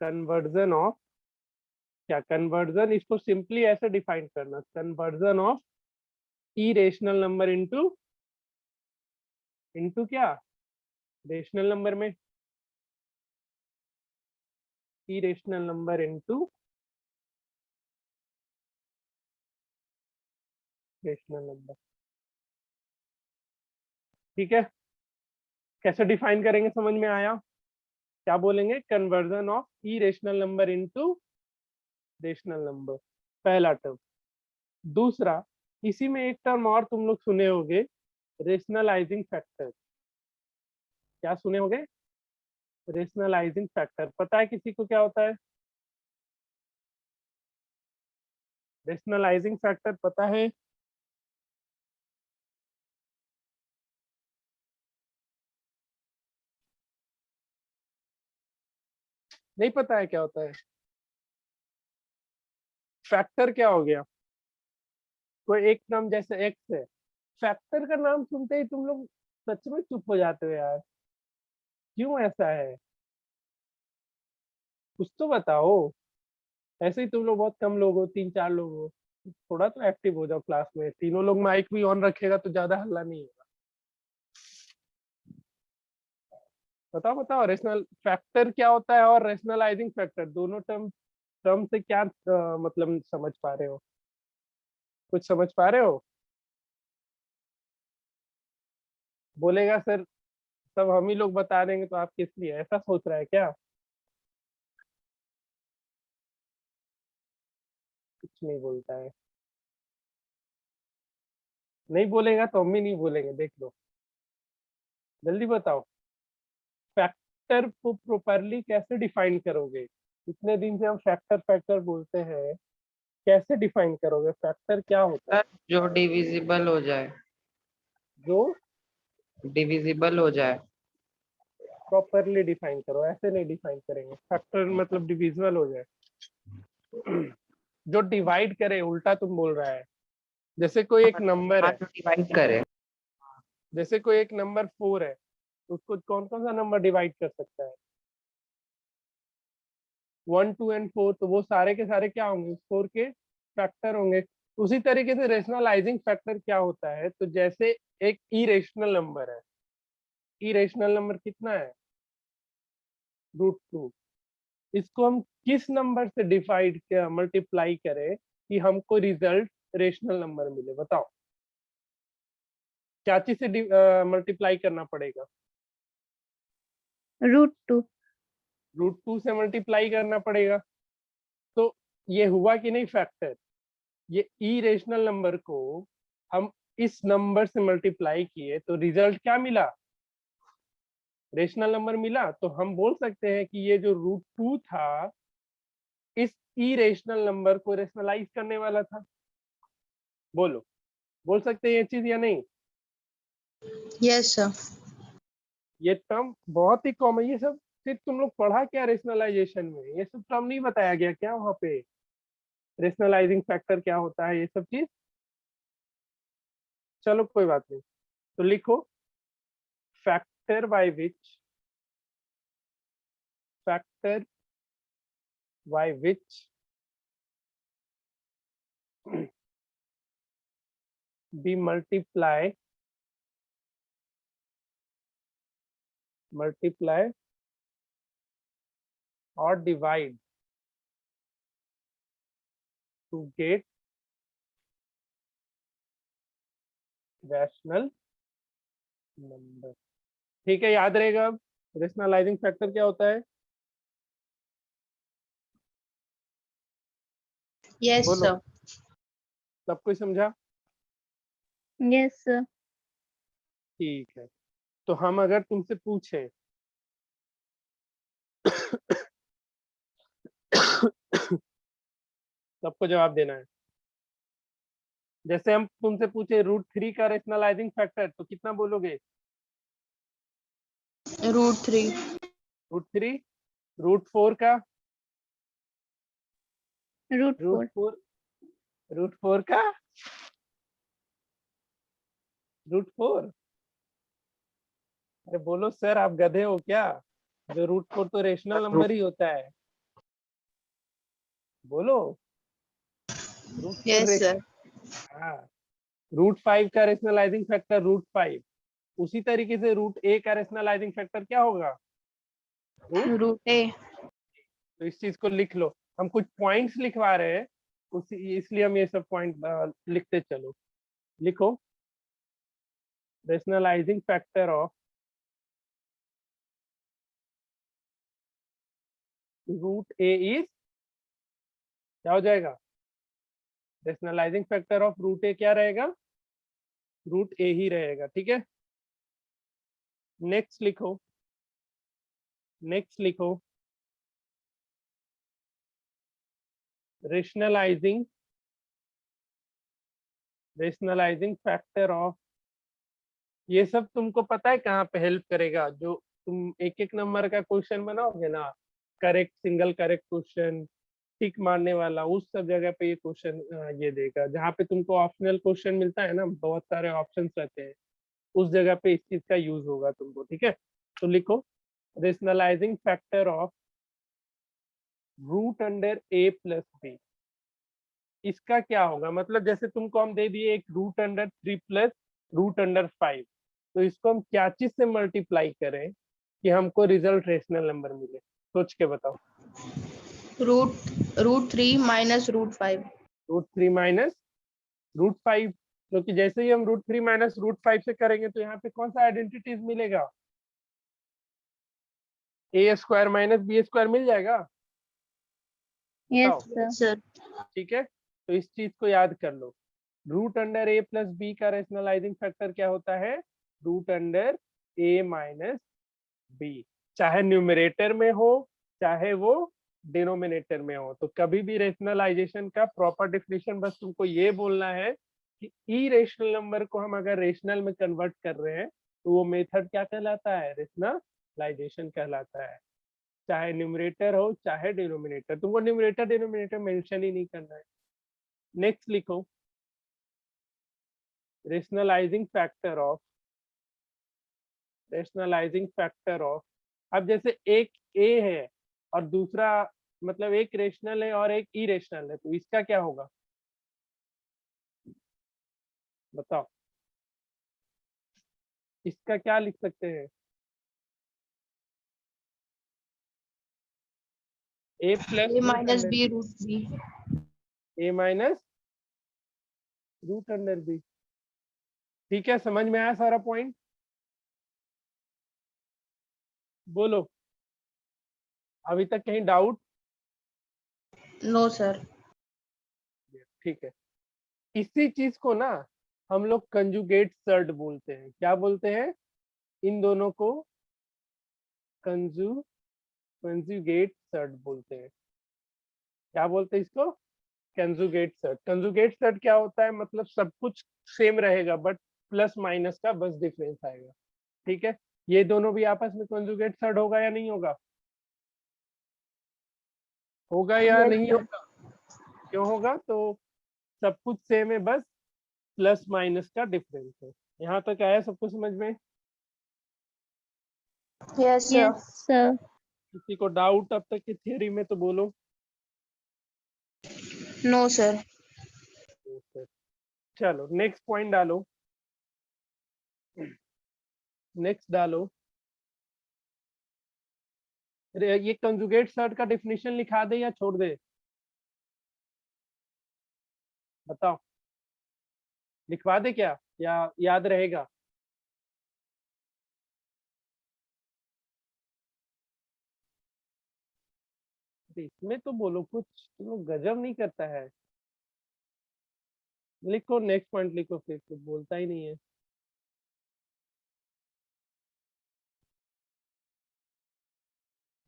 Conversion of, क्या conversion, इसको simply ऐसे डिफाइन करना, conversion of irrational number into क्या रेशनल नंबर में, irrational number into rational number. ठीक है, कैसे डिफाइन करेंगे समझ में आया? क्या बोलेंगे? Conversion of irrational number into rational number, पहला टर्म। दूसरा, इसी में एक टर्म और तुम लोग सुने होंगे, रेशनलाइजिंग फैक्टर। क्या सुने होंगे? Rationalising factor. पता है किसी को क्या होता है रेशनलाइजिंग फैक्टर? पता है? नहीं पता है क्या होता है? फैक्टर क्या हो गया? कोई एक नाम जैसे एक्स है, फैक्टर का नाम सुनते ही तुम लोग सच में चुप हो जाते हो यार, क्यों ऐसा है? कुछ तो बताओ। ऐसे ही तुम लोग बहुत कम लोग हो, 3-4 लोग हो, थोड़ा तो एक्टिव हो जाओ क्लास में। तीनों लोग माइक भी ऑन रखेगा तो ज्यादा हल्ला नहीं होगा। बताओ बताओ, रेशनल फैक्टर क्या होता है और रेशनलाइजिंग फैक्टर, दोनों टर्म से क्या मतलब समझ पा रहे हो? कुछ समझ पा रहे हो? बोलेगा सर सब हम ही लोग बता देंगे तो आप किस लिए, ऐसा सोच रहा है क्या? कुछ नहीं बोलता है। नहीं बोलेगा तो हम भी नहीं बोलेंगे, देख लो। जल्दी बताओ, फैक्टर को प्रॉपरली कैसे डिफाइन करोगे? इतने दिन से हम फैक्टर फैक्टर बोलते हैं, कैसे डिफाइन करोगे? फैक्टर क्या होता है? सर जो डिविजिबल हो जाए, जो डिविजिबल हो जाए। प्रॉपरली डिफाइन करो, ऐसे नहीं डिफाइन करेंगे। फैक्टर मतलब डिविजिबल हो जाए, जो डिवाइड करे, उल्टा तुम बोल रहा है। जैसे कोई एक नंबर हाँ है, जो डिवाइड करे। जैसे कोई एक नंबर 4 है, तो उसको कौन कौन सा नंबर डिवाइड कर सकता है? 1, 2 एंड 4, तो वो सारे के सारे क्या होंगे? 4 के फैक्टर होंगे। उसी तरीके से रेशनलाइजिंग फैक्टर क्या होता है? तो जैसे एक इरेशनल नंबर है, इरेशनल नंबर कितना है? √2। इसको हम किस नंबर से डिवाइड मल्टीप्लाई करें कि हमको रिजल्ट रेशनल नंबर मिले? बताओ, क्या चीज से मल्टीप्लाई करना पड़ेगा? √2। √2 से मल्टीप्लाई करना पड़ेगा। तो ये हुआ कि नहीं फैक्टर? ये इरेशनल नंबर को हम इस नंबर से मल्टीप्लाई किए तो रिजल्ट क्या मिला? रेशनल नंबर मिला। तो हम बोल सकते हैं कि ये जो √2 था, इस इरेशनल नंबर को रेशनलाइज करने वाला था। बोलो, बोल सकते हैं ये चीज या नहीं? Yes sir. ये टर्म बहुत ही कॉमन, ये सब सिर्फ तुम लोग पढ़ा क्या रेशनलाइजेशन में? ये सब टर्म नहीं बताया गया क्या वहां पे? रेशनलाइजिंग फैक्टर क्या होता है, ये सब चीज? चलो कोई बात नहीं, तो लिखो, factor by which, factor by which we multiply or divide to get rational number। ठीक है, याद रहेगा। अब रेशनलाइजिंग फैक्टर क्या होता है? यस बोलो, सर। सब कुछ समझा? Yes sir. ठीक है, तो हम अगर तुमसे पूछे सबको जवाब देना है। जैसे हम तुमसे पूछे √3 का रेशनलाइजिंग फैक्टर, तो कितना बोलोगे? √3। √3। √4 का? √4। √4 का? √4? अरे बोलो सर, आप गधे हो क्या? जो √4 तो रेशनल नंबर ही होता है। बोलो। Root Yes, sir. हाँ, रूट 5 का रेशनलाइजिंग फैक्टर रूट 5। उसी तरीके से रूट ए का रेशनलाइजिंग फैक्टर क्या होगा? रूट। Root A. तो इस चीज को लिख लो, हम कुछ पॉइंट्स लिखवा रहे हैं उसी, इसलिए हम ये सब पॉइंट लिखते चलो। लिखो, rationalising factor of root a is, क्या हो जाएगा? Rationalising factor of root a क्या रहेगा? रूट ए ही रहेगा, ठीक है। नेक्स्ट लिखो, नेक्स्ट लिखो, रेशनलाइजिंग फैक्टर ऑफ, ये सब तुमको पता है कहाँ पे हेल्प करेगा? जो तुम एक एक नंबर का क्वेश्चन बनाओगे ना, करेक्ट, सिंगल करेक्ट क्वेश्चन, टिक मारने वाला, उस सब जगह पे ये क्वेश्चन ये देगा। जहाँ पे तुमको ऑप्शनल क्वेश्चन मिलता है ना, बहुत सारे ऑप्शंस रहते हैं, उस जगह पे इस चीज का यूज होगा तुमको, ठीक है। तो लिखो, rationalising factor of root under a plus b. इसका क्या होगा? मतलब जैसे तुमको हम दे दिए एक root under 3 plus root under 5, तो इसको हम क्या चीज से मल्टीप्लाई करें कि हमको रिजल्ट रेशनल नंबर मिले? सोच के बताओ। Root 3 minus root 5. Root 3 minus root 5, क्योंकि जैसे ही हम रूट 3 माइनस रूट 5 से करेंगे तो यहाँ पे कौन सा आइडेंटिटीज मिलेगा? ए स्क्वायर माइनस बी स्क्वायर मिल जाएगा। Yes, बताओ। sir. ठीक है, तो इस चीज को याद कर लो। Root under a plus B का रेशनलाइजिंग फैक्टर क्या होता है? रूट अंडर ए माइनस बी, चाहे न्यूमरेटर में हो चाहे वो डिनोमिनेटर में हो। तो कभी भी रेशनलाइजेशन का प्रॉपर डेफिनेशन बस तुमको ये बोलना है कि ई रेशनल नंबर को हम अगर रेशनल में कन्वर्ट कर रहे हैं तो वो मेथड क्या कहलाता है? रेशनलाइजेशन कहलाता है। चाहे न्यूमरेटर हो चाहे डिनोमिनेटर, तुमको न्यूमरेटर डिनोमिनेटर मेंशन ही नहीं करना है। नेक्स्ट लिखो, रेशनलाइजिंग फैक्टर ऑफ अब जैसे एक ए है और दूसरा, मतलब एक रेशनल है और एक इरेशनल है, तो इसका क्या होगा? बताओ, इसका क्या लिख सकते हैं? A plus A minus B root B. A minus root under b. ठीक है, समझ में आया सारा पॉइंट? बोलो, अभी तक कहीं डाउट? No, sir. ठीक है, इसी चीज को ना हम लोग कंजुगेट सर्ट बोलते हैं। क्या बोलते हैं? इन दोनों को कंजुगेट सर्ट बोलते हैं। क्या बोलते हैं इसको? Conjugate shirt. कंजुगेट सर्ट क्या होता है? मतलब सब कुछ सेम रहेगा बट प्लस माइनस का बस डिफरेंस आएगा, ठीक है। ये दोनों भी आपस में कंजुगेट सर्ट होगा या नहीं होगा? होगा या Yes, नहीं sir. होगा? क्यों होगा? तो सब कुछ सेम है, बस प्लस माइनस का डिफरेंस है। यहाँ तक आया सबको समझ में? Yes, sir. Yes, sir. किसी को डाउट अब तक की थियरी में तो बोलो। No, sir. चलो नेक्स्ट पॉइंट डालो, नेक्स्ट डालो। ये कंजुगेट सर्ट का डेफिनेशन लिखा दे या छोड़ दे? बताओ, लिखवा दे क्या या याद रहेगा? इसमें तो बोलो कुछ, तुम लोग गजब नहीं करता है। लिखो, नेक्स्ट पॉइंट लिखो, फिर कुछ बोलता ही नहीं है।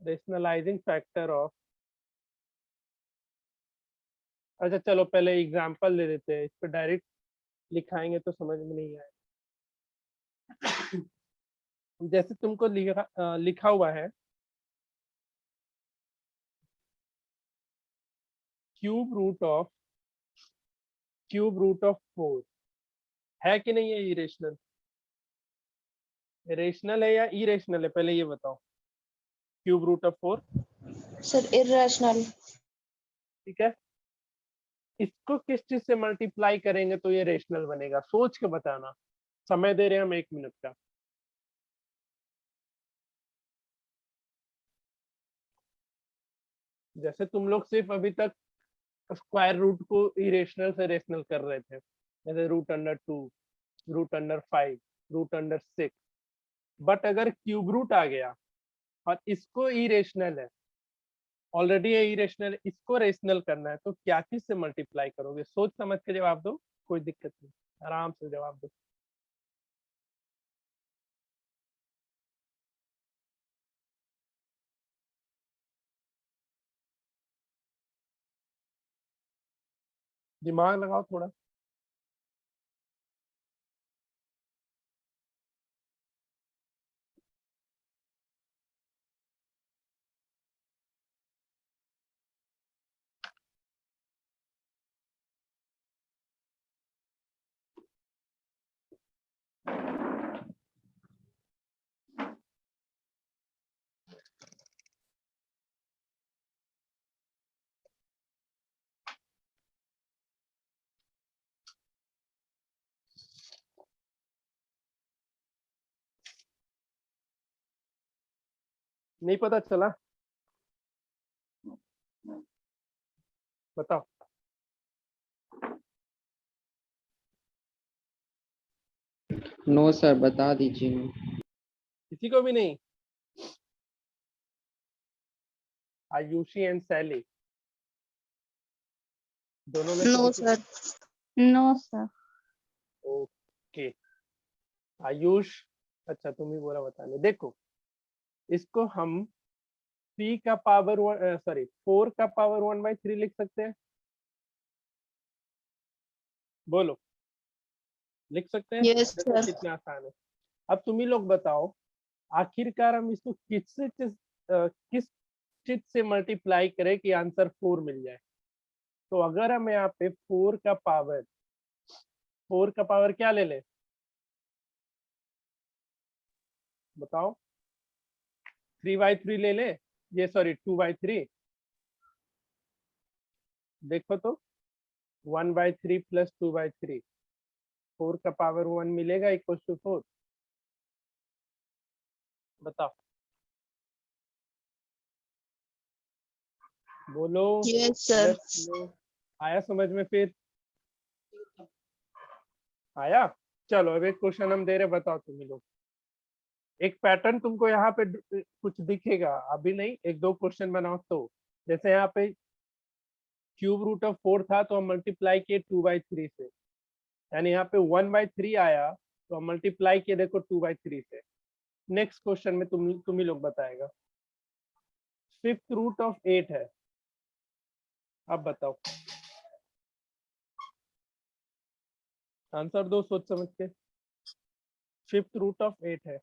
रेशनलाइजिंग फैक्टर ऑफ, अच्छा चलो पहले एग्जांपल ले लेते हैं, इस पर डायरेक्ट लिखाएंगे तो समझ में नहीं आएगा। जैसे तुमको लिखा हुआ है क्यूब रूट ऑफ 4, है कि नहीं है? इरेशनल, रेशनल है या इरेशनल है? पहले ये बताओ। Cube root of 4 Sir, irrational. ठीक है, इसको किस चीज से मल्टीप्लाई करेंगे तो ये रेशनल बनेगा, सोच के बताना। समय दे रहे हैं हम 1 मिनट का। जैसे तुम लोग सिर्फ अभी तक स्क्वायर रूट को इरेशनल से रेशनल कर रहे थे, जैसे √2, √5, √6, बट अगर क्यूब रूट आ गया और इसको इरेशनल है, ऑलरेडी ये इरेशनल, इसको रेशनल करना है, तो क्या चीज से मल्टीप्लाई करोगे? सोच समझ के जवाब दो, कोई दिक्कत नहीं, आराम से जवाब दो। दिमाग लगाओ थोड़ा। नहीं पता चला? बताओ। नो सर, बता दीजिए। किसी को भी नहीं? आयुषी एंड सैली, दोनों में से नो किसी? Sir. No sir. Okay Ayush, अच्छा तुम ही बोला बताने। देखो, इसको हम 3 का पावर 4 का पावर 1/3 लिख सकते हैं, बोलो लिख सकते हैं? यस देखो सर। कितना आसान है। अब तुम ही लोग बताओ, आखिरकार हम इसको किस चीज से मल्टीप्लाई करें कि आंसर 4 मिल जाए? तो अगर हम यहाँ पे 4 का पावर क्या ले ले, बताओ? 3/3 ले ले, ये सॉरी 2/3। देखो तो 1/3 प्लस 2/3, 4 का पावर 1 मिलेगा इक्वल टू 4। बताओ, बोलो। Yes sir. यस नो, आया समझ में? फिर आया? चलो अब एक क्वेश्चन हम दे रहे, बताओ तुम ही लोग। एक पैटर्न तुमको यहाँ पे कुछ दिखेगा, अभी नहीं, 1-2 क्वेश्चन बनाओ तो। जैसे यहाँ पे क्यूब रूट ऑफ 4 था तो हम मल्टीप्लाई किए 2/3 से, यानी यहाँ पे 1/3 आया तो हम मल्टीप्लाई किए देखो 2/3 से। नेक्स्ट क्वेश्चन में तुम ही लोग बताएगा। 5th रूट ऑफ 8 है, अब बताओ, आंसर दो सोच समझ के। 5th रूट ऑफ 8 है।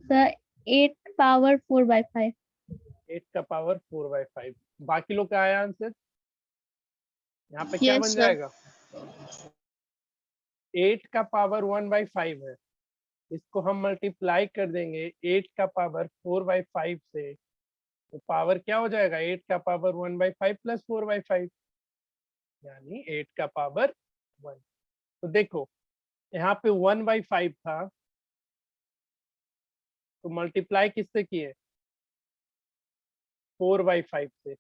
Sir 8 power 4/5। 8 का पावर 4/5। बाकी लोग का आया आंसर? यहाँ पे क्या यस बन सर। जाएगा? 8 का पावर 1/5 है, इसको हम मल्टीप्लाई कर देंगे 8 का पावर 4/5 से, तो पावर क्या हो जाएगा? 8 का पावर 1/5 प्लस 4/5, यानी 8 का पावर 1। तो देखो यहाँ पे 1/5 था तो मल्टीप्लाई किससे किए? 4/5 से।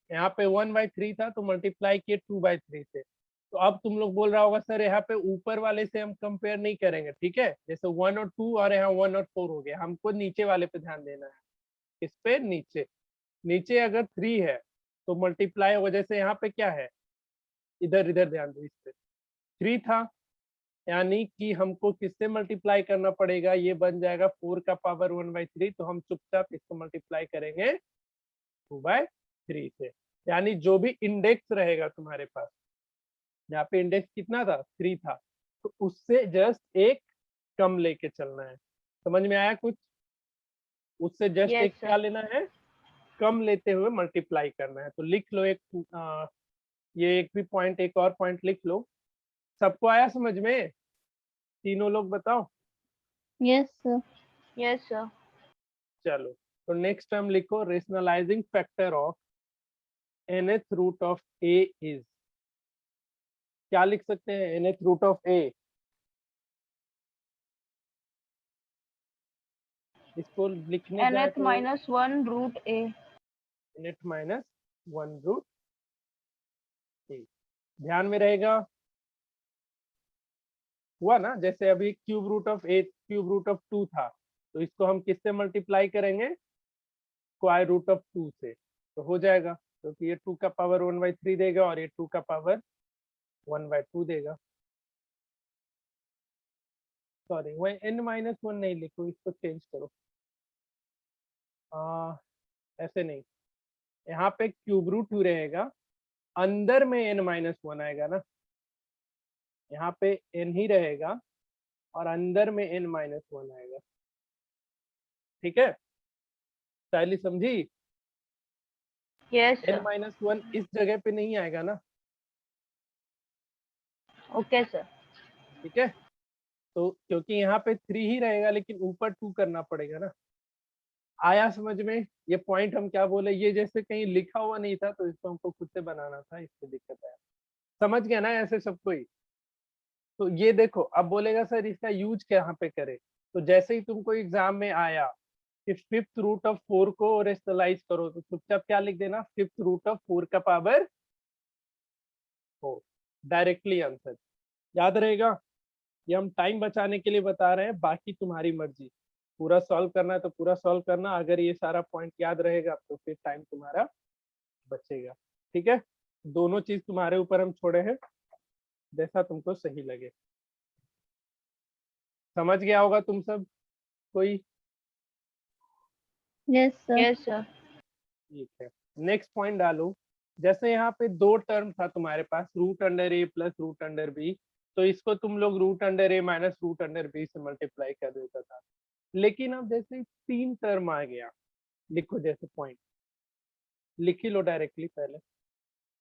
यहाँ पे 1/3 था तो मल्टीप्लाई किए 2/3 से। तो अब तुम लोग बोल रहा होगा सर यहाँ पे ऊपर वाले से हम कंपेयर नहीं करेंगे, ठीक है, जैसे 1 और 2 और यहाँ 1 और 4 हो गया, हमको नीचे वाले पे ध्यान देना है। इस पे नीचे, नीचे अगर 3 है तो मल्टीप्लाई होगा, जैसे यहाँ पे क्या है, इधर इधर ध्यान दो, इस पे 3 था यानी कि हमको किससे मल्टीप्लाई करना पड़ेगा, ये बन जाएगा 4 का पावर 1/3, तो हम चुपचाप इसको मल्टीप्लाई करेंगे 2/3 से। यानी जो भी इंडेक्स रहेगा तुम्हारे पास, यहाँ पे इंडेक्स कितना था, 3 था, तो उससे जस्ट एक कम लेके चलना है। समझ में आया कुछ? उससे जस्ट Yes, एक sir. क्या लेना है, कम लेते हुए मल्टीप्लाई करना है। तो लिख लो एक ये एक भी पॉइंट, एक और पॉइंट लिख लो। सबको आया समझ में? तीनों लोग बताओ। Yes, sir. Yes, sir. चलो, तो नेक्स्ट टर्म लिखो, rationalising factor of nth root of a is, क्या लिख सकते हैं nth रूट ऑफ a? इसको लिखने जाए Nth तो minus 1 root a. nth minus 1 root a, ध्यान में रहेगा। हुआ ना, जैसे अभी cube root of a cube root of 2 था, तो इसको हम किससे मल्टीप्लाई करेंगे, स्क्वायर रूट ऑफ 2 से, तो हो जाएगा, क्योंकि ये 2 का पावर 1/3 देगा और ये 2 का पावर 1/2 देगा। सॉरी, वही n-1 नहीं लिखो, इसको चेंज करो। ऐसे नहीं, यहाँ पे क्यूब रूट 2 रहेगा, अंदर में n-1 आएगा ना, यहाँ पे n ही रहेगा और अंदर में n-1 आएगा। ठीक है, साइली समझी? Yes, sir. n-1 इस जगह पे नहीं आएगा ना, Okay, sir. ठीक है, तो क्योंकि यहाँ पे 3 ही रहेगा लेकिन ऊपर 2 करना पड़ेगा ना। आया समझ में? ये पॉइंट हम क्या बोले, ये जैसे कहीं लिखा हुआ नहीं था तो इसको हमको खुद से बनाना था, इससे दिक्कत है। समझ गया ना ऐसे सबको ही? तो ये देखो, अब बोलेगा सर इसका यूज कहाँ पे करे, तो जैसे ही तुमको एग्जाम में आया कि फिफ्थ रूट ऑफ 4 को रेशनलाइज करो, तो चुपचाप क्या लिख देना, फिफ्थ रूट ऑफ 4 का पावर 4, डायरेक्टली आंसर। याद रहेगा? ये हम टाइम बचाने के लिए बता रहे हैं, बाकी तुम्हारी मर्जी, पूरा सॉल्व करना है तो पूरा सॉल्व करना, अगर ये सारा पॉइंट याद रहेगा तो फिर टाइम तुम्हारा बचेगा। ठीक है, दोनों चीज तुम्हारे ऊपर हम छोड़े हैं, जैसा तुमको सही लगे। समझ गया होगा तुम सब कोई? Yes, sir. Yes, sir. ठीक है, नेक्स्ट पॉइंट डालो। जैसे यहाँ पे दो टर्म था तुम्हारे पास, root under a plus root under B, तो इसको तुम लोग रूट अंडर ए माइनस रूट अंडर बी से मल्टीप्लाई कर देता था। लेकिन अब जैसे 3 टर्म आ गया, लिखो जैसे पॉइंट लिख ही लो डायरेक्टली पहले,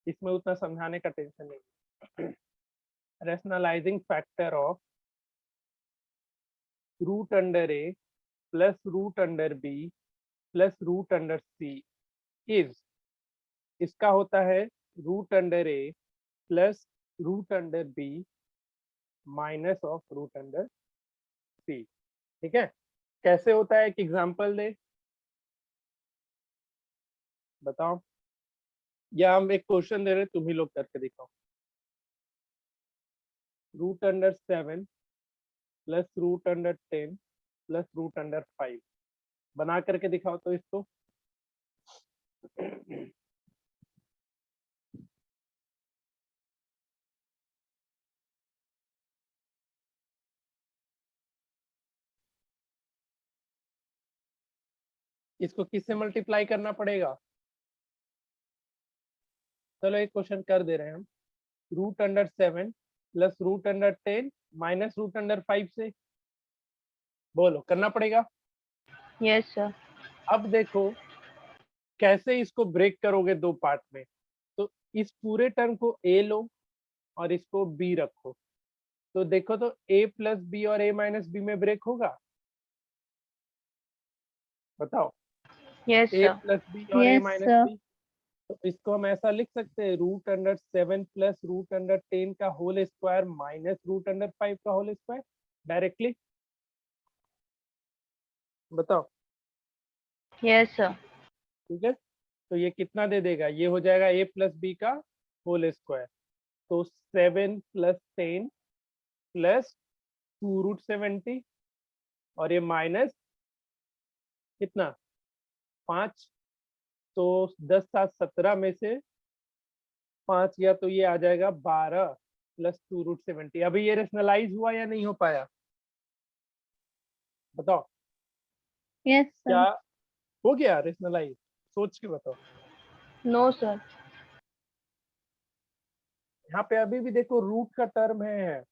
इसमें उतना समझाने का टेंशन नहीं। Rationalising factor of root under a plus root under b plus root under c is, इसका होता है root under a plus root under b minus of root under c. ठीक है, कैसे होता है, एक एग्जांपल दे, बताओ, या हम एक क्वेश्चन दे रहे, तुम ही लोग करके दिखाओ। Root under 7 plus root under 10 plus root under 5, बना करके दिखाओ तो इसको। इसको किससे मल्टीप्लाई करना पड़ेगा? चलो एक क्वेश्चन कर दे रहे हैं हम, root under 7 plus root under 10 minus root under 5 से, बोलो करना पड़ेगा। Yes, sir. अब देखो कैसे इसको ब्रेक करोगे दो पार्ट में, तो इस पूरे टर्म को ए लो और इसको बी रखो, तो देखो तो a प्लस बी और a माइनस बी में ब्रेक होगा, बताओ। Yes, a sir. Plus b और a Yes, minus sir. B, तो इसको हम ऐसा लिख सकते हैं, root under 7 plus root under 10 का whole square minus root under 5 का होल स्क्वायर, डायरेक्टली बताओ। Yes, sir. ठीक है, तो ये कितना दे देगा, ये हो जाएगा a प्लस बी का होल स्क्वायर, तो 7 प्लस 10 प्लस 2 रूट 70 और ये माइनस कितना 5, तो 10 7 17 में से 5 गया तो ये आ जाएगा 12, प्लस 2√70। अभी ये रेशनलाइज हुआ या नहीं हो पाया, बताओ। Yes, क्या sir. हो गया रेशनलाइज? सोच के बताओ। No, sir. यहाँ पे अभी भी देखो रूट का टर्म है,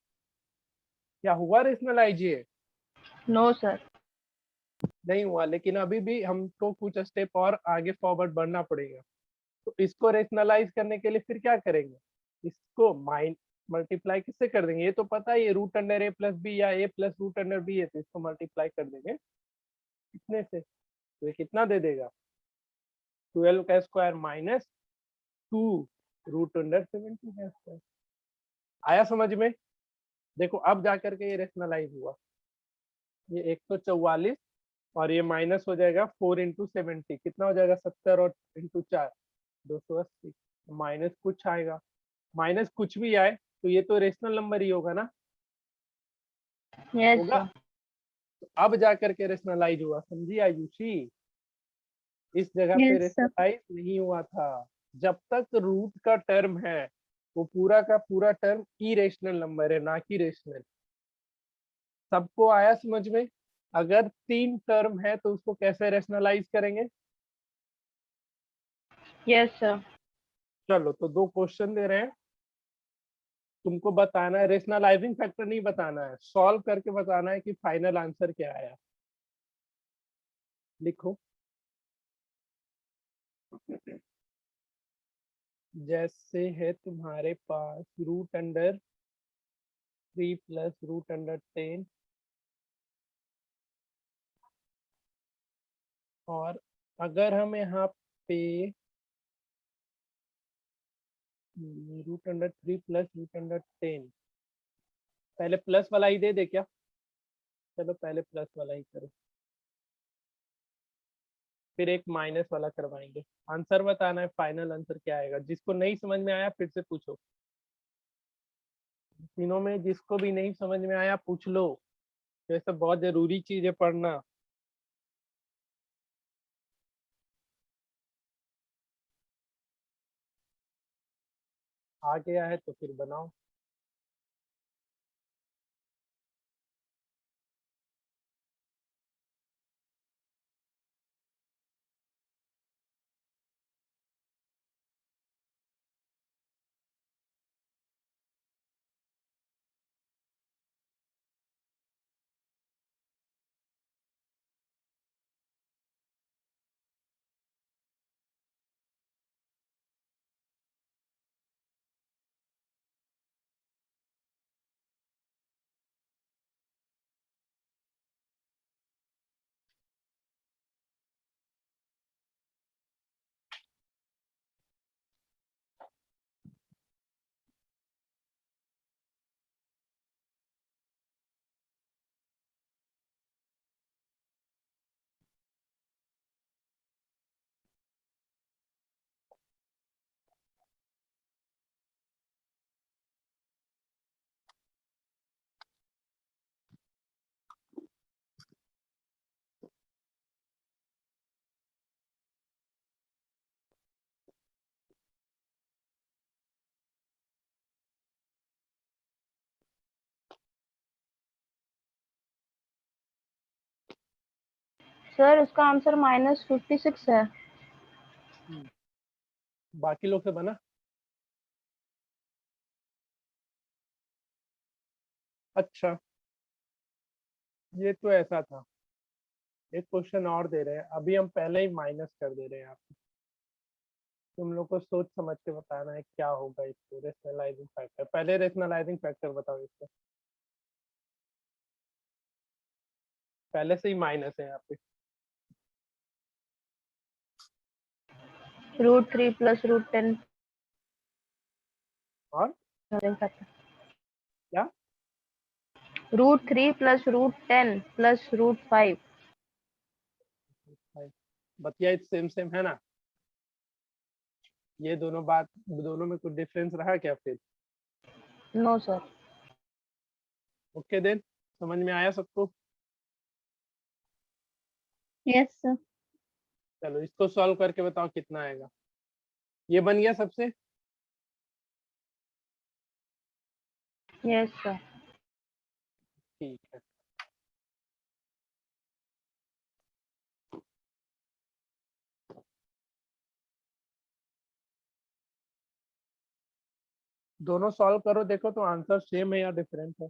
क्या हुआ रेशनलाइज? ये No, sir. नहीं हुआ, लेकिन अभी भी हमको कुछ स्टेप और आगे फॉरवर्ड बढ़ना पड़ेगा। तो इसको रेशनलाइज करने के लिए फिर क्या करेंगे, इसको मल्टीप्लाई किससे कर देंगे? ये तो पता है, ये root under a plus B या ए प्लस रूट अंडर बी है, तो इसको मल्टीप्लाई कर देंगे कितने से, तो ये कितना दे देगा, 12 का स्क्वायर माइनस 2√70 का स्क्वायर। आया समझ में? देखो अब जाकर के ये रेशनलाइज हुआ, ये 144 और ये माइनस हो जाएगा 4 इंटू 70, कितना हो जाएगा 70 और इंटू 4 280। माइनस कुछ आएगा, माइनस कुछ भी आए तो ये तो रेशनल नंबर ही होगा ना, Yes, होगा। sir. तो अब जाकर के रेशनलाइज हुआ, समझी आयुषी? इस जगह पे Yes, sir. रेशनलाइज नहीं हुआ था। जब तक रूट का टर्म है वो पूरा का पूरा टर्म इरेशनल नंबर है, ना कि रेशनल। सबको आया समझ में? अगर 3 टर्म है तो उसको कैसे रेशनलाइज करेंगे? Yes, sir. चलो तो 2 क्वेश्चन दे रहे हैं, तुमको बताना है, रेशनलाइजिंग फैक्टर नहीं बताना है, सॉल्व करके बताना है कि फाइनल आंसर क्या आया। लिखो। जैसे है तुम्हारे पास √3 प्लस √10 और अगर हम यहाँ पे √3 प्लस √10, पहले प्लस वाला ही दे क्या? चलो पहले प्लस वाला ही करो, फिर एक माइनस वाला करवाएंगे। आंसर बताना है, फाइनल आंसर क्या आएगा। जिसको नहीं समझ में आया फिर से पूछो, तीनों में जिसको भी नहीं समझ में आया पूछ लो, ये सब बहुत जरूरी चीज है पढ़ना। आ गया है तो फिर बनाओ। सर उसका आंसर -56 है। बाकी लोग से बना। अच्छा ये तो ऐसा था, एक क्वेश्चन और दे रहे हैं, अभी हम पहले ही माइनस कर दे रहे हैं आपको। तुम लोग को सोच समझ के बताना है क्या होगा इसको। रेशनलाइजिंग फैक्टर, पहले रेशनलाइजिंग फैक्टर बताओ इसका, पहले से ही माइनस है यहाँ पे। √3 प्लस √10 और क्या? √3 प्लस √10 प्लस √5। बतिया सेम सेम है ना? ये दोनों बात, दोनों में कुछ डिफरेंस रहा क्या फिर? No sir. ओके देन, समझ में आया सबको? Yes, sir. चलो इसको सॉल्व करके बताओ कितना आएगा। ये बन गया सबसे, Yes, sir. ठीक है, दोनों सॉल्व करो, देखो तो आंसर सेम है या डिफरेंट है।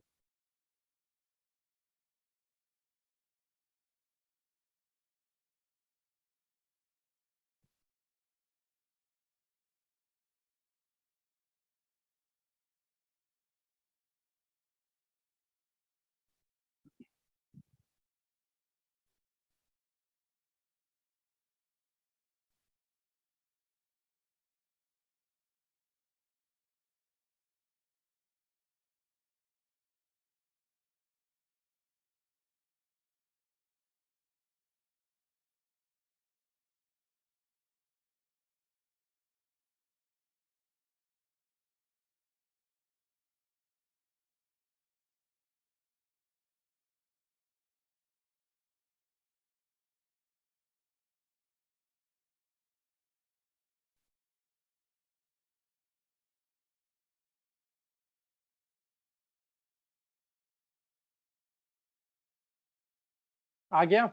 आ गया?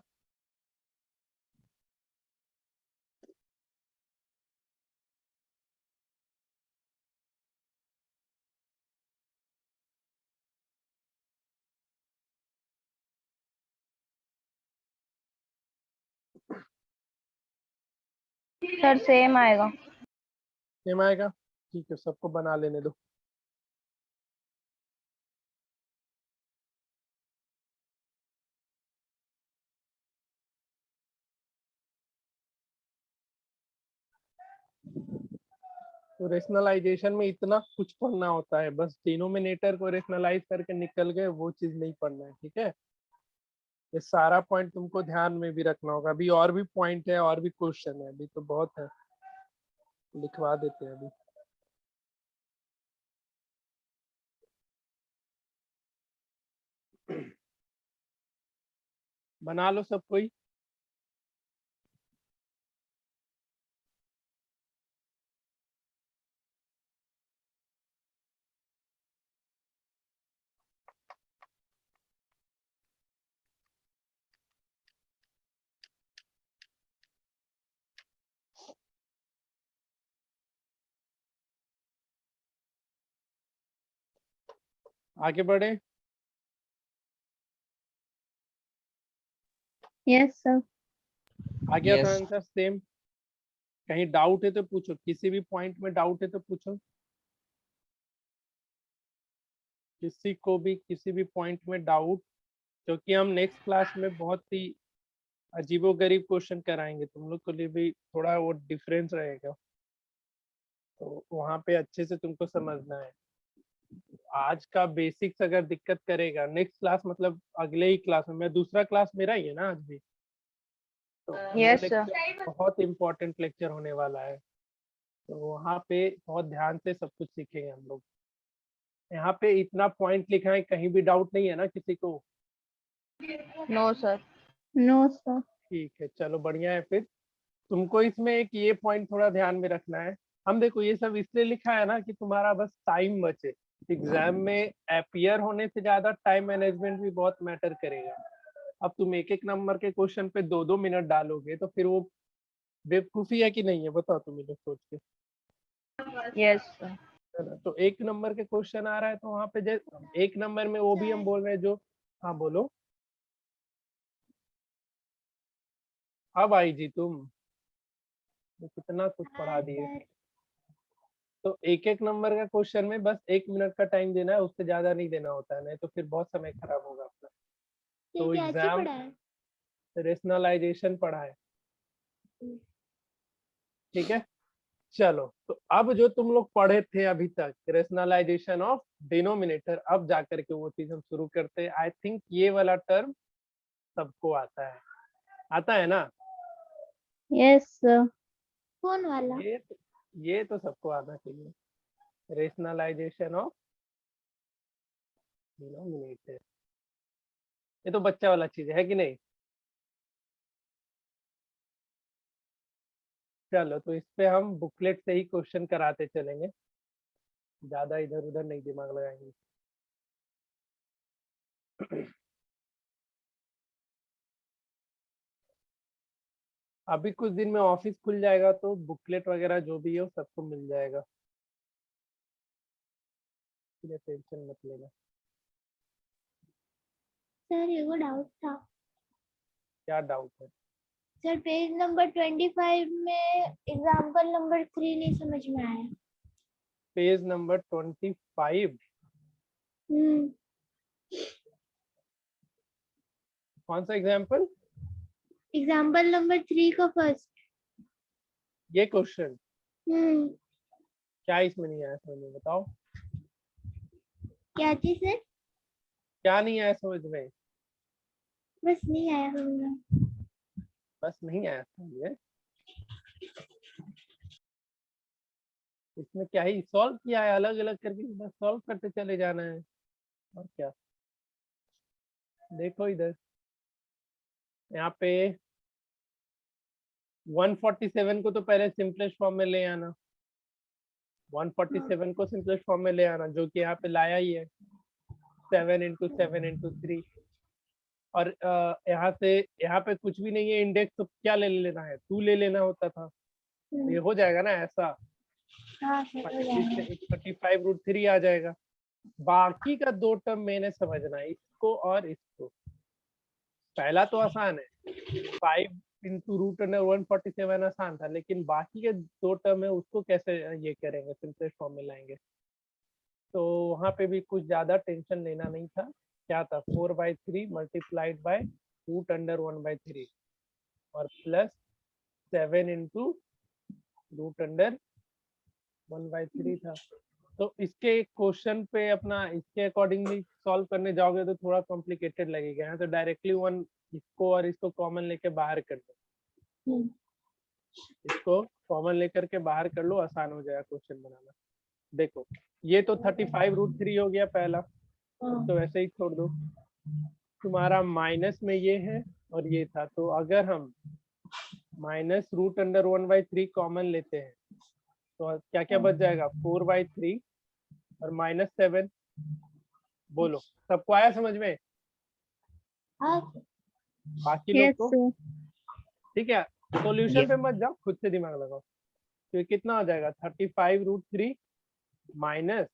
सर सेम आएगा। सेम आएगा, ठीक है, सबको बना लेने दो। तो रेशनलाइजेशन में इतना कुछ पढ़ना होता है, बस डिनोमिनेटर को रेशनलाइज करके निकल गए, वो चीज नहीं पढ़ना है, ठीक है। ये सारा पॉइंट तुमको ध्यान में भी रखना होगा। अभी और भी पॉइंट है, और भी क्वेश्चन है, अभी तो बहुत है, लिखवा देते हैं अभी। बना लो सब कोई। आगे बढ़े। Yes, sir. आ गया था Yes. Answer same? कहीं डाउट है तो पूछो, किसी भी पॉइंट में डाउट है तो पूछो, किसी को भी किसी भी पॉइंट में डाउट, क्योंकि हम नेक्स्ट क्लास में बहुत ही अजीबोगरीब क्वेश्चन कराएंगे, तुम लोग के लिए भी थोड़ा वो डिफरेंस रहेगा, तो वहां पे अच्छे से तुमको समझना है। आज का बेसिक्स अगर दिक्कत करेगा, नेक्स्ट क्लास मतलब अगले ही क्लास में, मैं दूसरा क्लास मेरा ही है ना आज भी, तो वो Yes, sir. लेक्चर बहुत इंपॉर्टेंट लेक्चर होने वाला है, तो वहाँ पे बहुत ध्यान से सब कुछ सीखेंगे हम लोग। यहाँ पे इतना पॉइंट लिखा है, कहीं भी डाउट नहीं है ना किसी को? No, sir. No, sir. ठीक है, चलो बढ़िया है। फिर तुमको इसमें एक ये पॉइंट थोड़ा ध्यान में रखना है, हम देखो ये सब इसलिए लिखा है ना कि तुम्हारा बस टाइम बचे। एग्जाम में अपीयर होने से ज्यादा टाइम मैनेजमेंट भी बहुत मैटर करेगा। अब तुम एक एक नंबर के क्वेश्चन पे 2-2 मिनट डालोगे तो फिर वो बेवकूफी है कि नहीं है, बताओ तुम लोग सोच के, Yes, sir. है ना? तो एक नंबर के क्वेश्चन आ रहा है तो वहाँ पे एक नंबर में वो भी हम बोल रहे हैं जो, हाँ बोलो। अब आई जी तुम, तो कितना कुछ पढ़ा दिए। तो एक एक नंबर का क्वेश्चन में बस 1 मिनट का टाइम देना है, उससे ज्यादा नहीं देना होता है, नहीं तो फिर बहुत समय खराब होगा अपना। तो एग्जाम रेशनलाइजेशन पढ़ा है, ठीक है। चलो, तो अब जो तुम लोग पढ़े थे अभी तक रेशनलाइजेशन ऑफ डिनोमिनेटर, अब जाकर के वो चीज हम शुरू करते हैं। आई थिंक ये वाला टर्म सबको आता है ना? Yes, sir. कौन वाला? ये तो सबको आना चाहिए, रेशनलाइजेशन ऑफ डिनोमिनेटर। ये तो बच्चा वाला चीज है कि नहीं? चलो, तो इस पे हम बुकलेट से ही क्वेश्चन कराते चलेंगे, ज्यादा इधर उधर नहीं दिमाग लगाएंगे। अभी कुछ दिन में ऑफिस खुल जाएगा तो बुकलेट वगैरह जो भी हो सबको मिल जाएगा, इसलिए टेंशन मत लेना। सर एगो डाउट था क्या डाउट है? सर, पेज नंबर 25 में एग्जाम्पल नंबर 3 नहीं समझ में आया। पेज नंबर 25 कौन सा एग्जाम्पल? एग्जाम्पल नंबर 3 का फर्स्ट। ये क्वेश्चन क्या क्या इसमें नहीं आया समझ में, बताओ चीज सर? क्या नहीं आया समझ में? बस नहीं आया समझ में। बस नहीं आया समझ में? इसमें क्या ही सॉल्व किया है, अलग अलग करके बस सॉल्व करते चले जाना है, और क्या। देखो इधर, यहाँ पे 147 को तो पहले सिंपलेस्ट फॉर्म में ले आना, 147 को सिंपलेस्ट फॉर्म में ले आना, जो कि यहाँ पे लाया ही है, 7 × 7 × 3। और यहाँ से यहाँ पे कुछ भी नहीं है इंडेक्स, तो क्या ले लेना है, 2 ले लेना होता था। ये हो जाएगा ना ऐसा, हाँ सर, हो जाएगा। 35√3 आ जाएगा। बाकी का 2 टर्म मैंने समझना है, इसको और इसको। पहला तो आसान है, 5 × √147 आसान था, लेकिन बाकी के 2 टर्म है उसको कैसे ये करेंगे, सिंपलेस्ट फॉर्म में लाएंगे। तो वहां पे भी कुछ ज्यादा टेंशन लेना नहीं था। क्या था, 4/3 मल्टीप्लाइड बाय √1/3 और प्लस 7 × √1/3 था। तो इसके क्वेश्चन पे अपना इसके अकॉर्डिंगली सॉल्व करने जाओगे तो थोड़ा कॉम्प्लिकेटेड लगेगा। यहाँ तो डायरेक्टली 1 इसको और इसको कॉमन लेके बाहर कर दो, इसको कॉमन लेकर के बाहर कर लो, आसान हो जाएगा क्वेश्चन बनाना। देखो ये तो 35√3 हो गया पहला, तो वैसे ही छोड़ दो। तुम्हारा माइनस में ये है और ये था, तो अगर हम माइनस √1/3 कॉमन लेते हैं तो क्या क्या बच जाएगा, 4/3 और -7। बोलो सबको आया समझ में? बाकी लोग यस तो सर। ठीक है, सॉल्यूशन पे मत जाओ, खुद से दिमाग लगाओ। तो ये कितना हो जाएगा, 35√3 माइनस,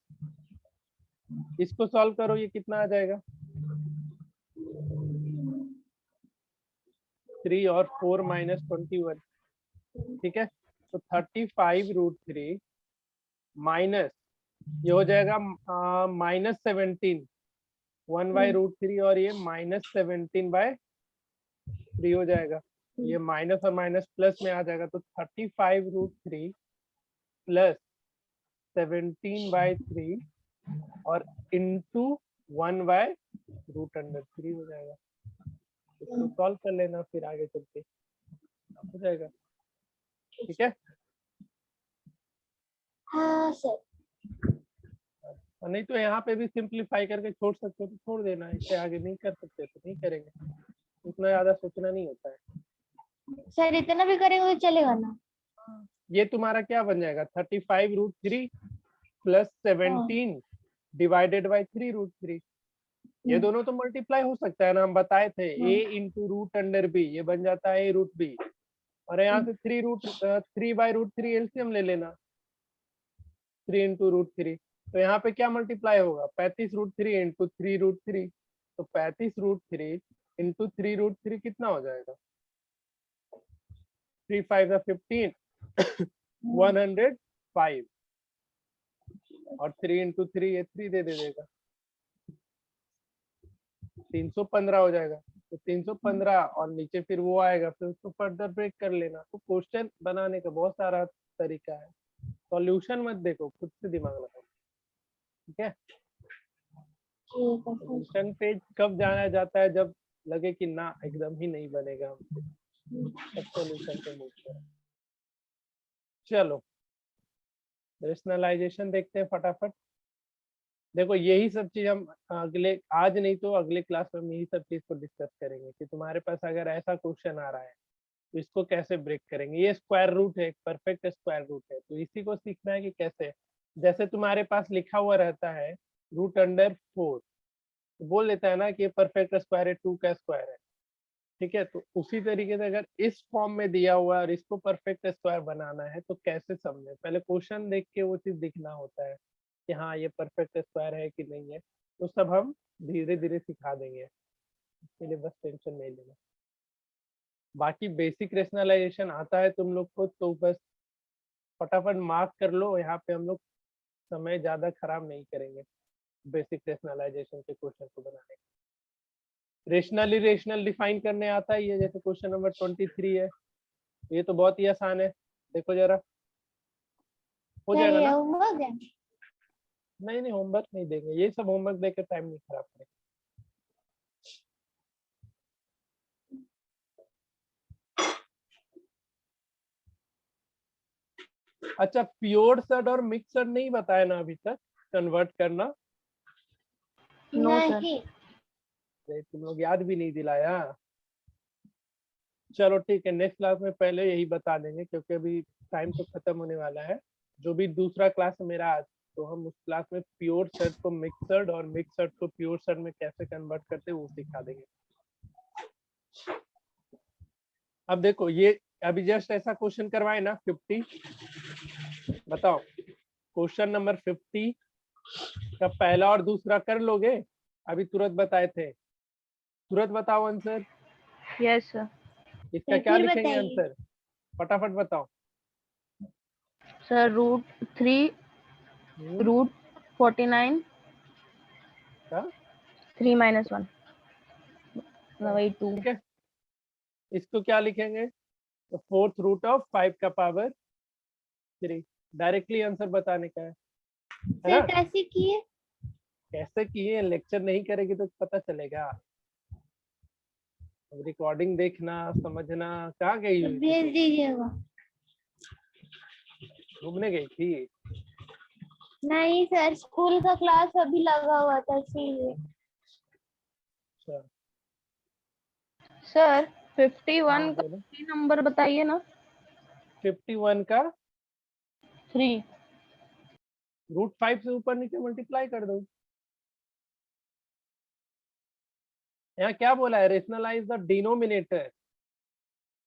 इसको सॉल्व करो, ये कितना आ जाएगा, 3 और 4 -21। ठीक है, तो 35√3 माइनस ये हो जाएगा -17, 1/√3 और ये -17/3 हो जाएगा। ये माइनस और माइनस प्लस में आ जाएगा, तो 35√3 प्लस 17/3 और इंटू 1/√3 हो जाएगा। इसको सॉल्व कर लेना, फिर आगे चल के हो जाएगा। ठीक है, हाँ सर। और नहीं तो यहाँ पे भी सिंपलीफाई करके छोड़ सकते हो तो छोड़ देना, इससे आगे नहीं कर सकते तो नहीं करेंगे, इतना ज्यादा सोचना नहीं होता है। सर इतना भी करेंगे तो चलेगा ना? ये तुम्हारा क्या बन जाएगा, 35√3 प्लस 17 डिवाइडेड बाई 3√3। ये दोनों तो मल्टीप्लाई हो सकता है ना, हम बताए थे, a × √b ये बन जाता है a√b, और यहाँ से 3/√3 एलसीएम ले लेना, 3 × √3। तो यहाँ पे क्या मल्टीप्लाई होगा, 35√3 × 3√3, तो 35√3 × 3√3 कितना हो जाएगा, 3 5 15 105, और 3 × 3 ये 3 दे देगा, 315 हो जाएगा। तो 315 और नीचे फिर वो आएगा, फिर उसको फर्दर ब्रेक कर लेना। तो क्वेश्चन बनाने का बहुत सारा तरीका है, सॉल्यूशन मत देखो, खुद से दिमाग लगाओ। ठीक है, सॉल्यूशन पेज कब जाना जाता है, जब लगे कि ना एकदम ही नहीं बनेगा हमसे, तब सॉल्यूशन पे मूव करें। चलो रेशनलाइजेशन देखते हैं फटाफट। देखो यही सब चीज हम अगले, आज नहीं तो अगले क्लास में हम यही सब चीज को डिस्कस करेंगे कि तुम्हारे पास अगर ऐसा क्वेश्चन आ रहा है तो इसको कैसे ब्रेक करेंगे। ये स्क्वायर रूट है, परफेक्ट स्क्वायर रूट है, तो इसी को सीखना है कि कैसे। जैसे तुम्हारे पास लिखा हुआ रहता है √4, तो बोल देता है ना कि ये परफेक्ट स्क्वायर है, 2 का स्क्वायर है। ठीक है, तो उसी तरीके से अगर इस फॉर्म में दिया हुआ है और इसको परफेक्ट स्क्वायर बनाना है तो कैसे समझे, पहले क्वेश्चन देख के वो चीज दिखना होता है कि हाँ ये परफेक्ट स्क्वायर है कि नहीं है। तो सब हम धीरे धीरे सिखा देंगे, इसके लिए बस टेंशन नहीं लेना। बाकी बेसिक रेशनलाइजेशन आता है तुम लोग को तो बस फटाफट मार्क कर लो, यहाँ पे हम लोग समय ज्यादा खराब नहीं करेंगे बेसिक रेशनलाइजेशन के क्वेश्चन को बनाने। रेशनल इरेशनल डिफाइन करने आता है ये, जैसे क्वेश्चन नंबर 23 है, ये तो बहुत ही आसान है, देखो जरा, हो सर जाएगा ये ना? होमवर्क है? नहीं नहीं, होमवर्क नहीं देंगे, ये सब होमवर्क देकर टाइम नहीं खराब करेंगे। अच्छा, प्योर सड और मिक्सड नहीं बताया ना अभी तक कन्वर्ट करना? No sir. नहीं। अरे, तुम लोग याद भी नहीं दिलाया। चलो ठीक है, नेक्स्ट क्लास में पहले यही बता देंगे क्योंकि अभी टाइम तो खत्म होने वाला है। जो भी दूसरा क्लास है मेरा आज, तो हम उस क्लास में प्योर सड को मिक्सड और मिक्सड को प्योर सड में कैसे कन्वर्ट करते हैं वो सिखा देंगे। अब देखो, ये अभी जस्ट ऐसा क्वेश्चन करवाए ना 50, बताओ क्वेश्चन नंबर 50 का पहला और दूसरा कर लोगे? अभी तुरंत बताए थे, तुरंत बताओ आंसर। Yes sir. इसका क्या फिर लिखेंगे बताइए। आंसर, फटाफट बताओ। सर √3 √49 क्या? 3 - 1 वही 2। ठीक है, इसको क्या लिखेंगे? तो 4th रूट ऑफ 5 का पावर 3, डायरेक्टली आंसर बताने का है सर ना? कैसे किए? कैसे किए, लेक्चर नहीं करेगी तो पता चलेगा। रिकॉर्डिंग देखना, समझना। कहाँ गई तो हुई थी भेज तुम? दीजिएगा। घूमने गई थी? नहीं सर, स्कूल का क्लास अभी लगा हुआ था इसीलिए। अच्छा, सर हाँ 51 का बोलो। नंबर बताइए ना। 51 का 3। √5 से ऊपर नीचे मल्टीप्लाई कर दो। यहाँ क्या बोला है, रेशनलाइज द डिनोमिनेटर।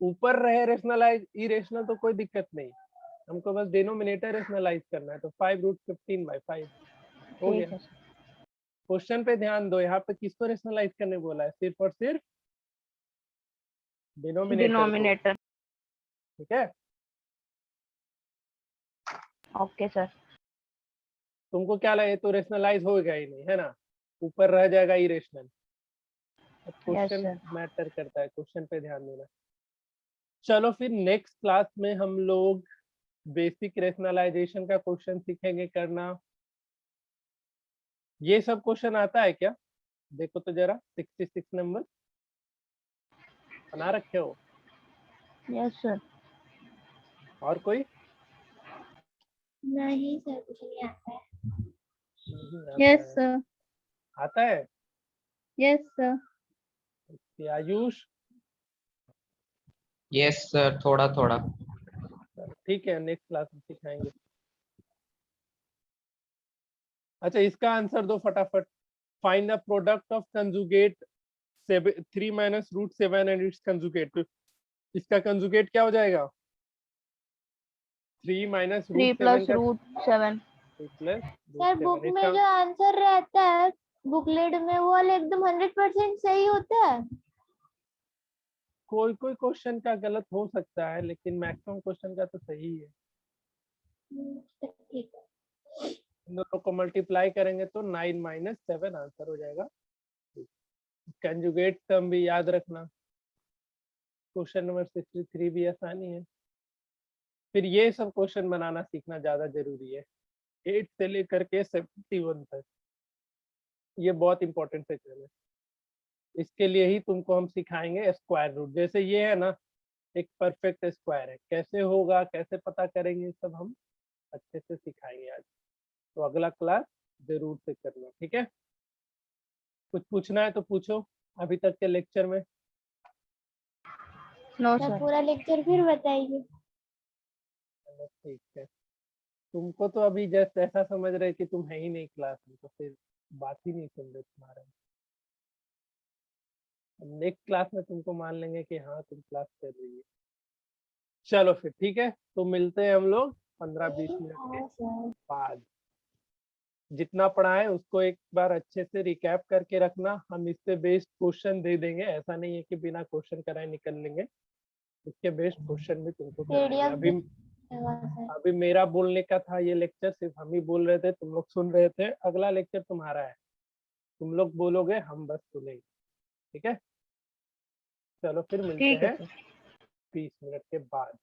ऊपर रहे रेशनलाइज इरेशनल तो कोई दिक्कत नहीं, हमको बस डिनोमिनेटर रेशनलाइज करना है। तो 5√15/5 हो ठीक गया। है सर। क्वेश्चन पे ध्यान दो, यहाँ पे किसको रेशनलाइज करने बोला है? सिर्फ और सिर्फ डिनोमिनेटर को। डिनोमिनेटर। ठीक है, ओके सर। तुमको क्या लगे, तो रेशनलाइज होगा ही नहीं है ना, ऊपर रह जाएगा irrational. Yes question sir. Matter करता है, क्वेश्चन पे ध्यान देना। चलो फिर नेक्स्ट क्लास में हम लोग बेसिक रेशनलाइजेशन का क्वेश्चन सीखेंगे करना। ये सब क्वेश्चन आता है क्या? देखो तो जरा, 66 नंबर बना रखे हो? Yes sir. और कोई? नहीं सर, कुछ नहीं आता है। नहीं आता यस है। सर। आता है? Yes sir. Ayush? Yes sir, थोड़ा थोड़ा। ठीक है, नेक्स्ट क्लास में सिखाएंगे। अच्छा, इसका आंसर दो फटाफट। Find the product of conjugate 3 - √7 and it's conjugate. तो इसका कंजुगेट क्या हो जाएगा? 3 - 3 √7 का +√7। 3 + सर बुक √7 में इसका। जो आंसर रहता है बुकलेट में, वो वाला एकदम 100% सही होता है? कोई कोई क्वेश्चन का गलत हो सकता है, लेकिन मैक्सिमम क्वेश्चन का तो सही है। ठीक है। इन दोनों को मल्टीप्लाई करेंगे तो 9 - 7 आंसर हो जाएगा। कंजुगेट टर्म भी याद रखना, क्वेश्चन नंबर 63 भी आसानी है। फिर ये सब क्वेश्चन बनाना सीखना ज्यादा जरूरी है, 8 से लेकर के 71 तक। ये बहुत इंपॉर्टेंट सेक्शन है, इसके लिए ही तुमको हम सिखाएंगे स्क्वायर रूट। जैसे ये है ना, एक परफेक्ट स्क्वायर है, कैसे होगा, कैसे पता करेंगे, सब हम अच्छे से सिखाएंगे आज। तो अगला क्लास जरूर से करना, ठीक है? कुछ पूछना है तो पूछो अभी तक के लेक्चर में। No sir sir. पूरा लेक्चर फिर बताइए। चलो ठीक है, तुमको तो अभी जस्ट ऐसा समझ रहे कि तुम है ही नहीं क्लास में, तो फिर बात ही नहीं सुन रहे तुम्हारा। नेक्स्ट क्लास में तुमको मान लेंगे कि हाँ तुम क्लास कर रही है। चलो फिर ठीक है, तो मिलते हैं हम लोग 15-20 मिनट के हाँ सर। बाद। जितना पढ़ा है उसको एक बार अच्छे से रिकैप करके रखना, हम इससे बेस्ड क्वेश्चन दे देंगे, ऐसा नहीं है कि बिना क्वेश्चन कराए निकल लेंगे, इसके बेस्ड क्वेश्चन भी तुमको कराएंगे। PDF अभी सर। अभी मेरा बोलने का था, ये लेक्चर सिर्फ हम ही बोल रहे थे, तुम लोग सुन रहे थे, अगला लेक्चर तुम्हारा है, तुम लोग बोलोगे हम बस सुनेंगे, ठीक है। चलो फिर मिलते ठीक है हैं सर। 20 मिनट के बाद।